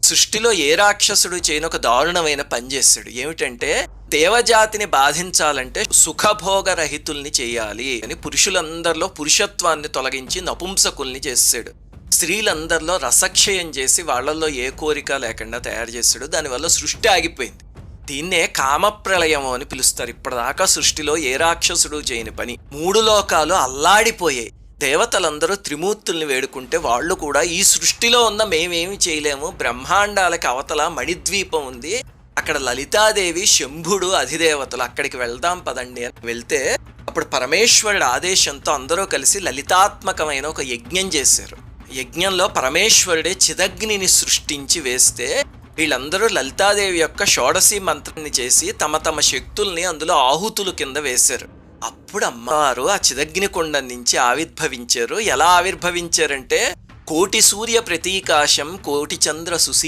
సృష్టిలో ఏ రాక్షసుడు చేయని ఒక దారుణమైన పని చేశాడు. ఏమిటంటే దేవజాతిని బాధించాలంటే సుఖభోగ రహితుల్ని చేయాలి అని పురుషులందరిలో పురుషత్వాన్ని తొలగించి నపుంసకుల్ని చేసాడు. స్త్రీలందరిలో రసక్షయం చేసి వాళ్ళల్లో ఏ కోరిక లేకుండా తయారు చేశాడు. దానివల్ల సృష్టి ఆగిపోయింది. దీన్నే కామప్రళయం అని పిలుస్తారు. ఇప్పటిదాకా సృష్టిలో ఏ రాక్షసుడు చేయని పని. 3 లోకాలు అల్లాడిపోయాయి. దేవతలందరూ త్రిమూర్తుల్ని వేడుకుంటే వాళ్ళు కూడా ఈ సృష్టిలో ఉన్న మేమేమి చేయలేము, బ్రహ్మాండాలకి అవతల మణిద్వీపం ఉంది, అక్కడ లలితాదేవి శంభుడు అధిదేవతలు, అక్కడికి వెళ్దాం పదండి అని వెళ్తే అప్పుడు పరమేశ్వరుడు ఆదేశంతో అందరూ కలిసి లలితాత్మకమైన ఒక యజ్ఞం చేశారు. యజ్ఞంలో పరమేశ్వరుడే చిదగ్నిని సృష్టించి వేస్తే వీళ్ళందరూ లలితాదేవి యొక్క షోడశి మంత్రాన్ని చేసి తమ తమ శక్తుల్ని అందులో ఆహుతులు కింద వేశారు. అప్పుడు అమ్మవారు ఆ చిదగ్ని కొండ నుంచి ఆవిర్భవించారు. ఎలా ఆవిర్భవించారంటే కోటి సూర్య ప్రతీకాశం కోటి చంద్ర సుశీ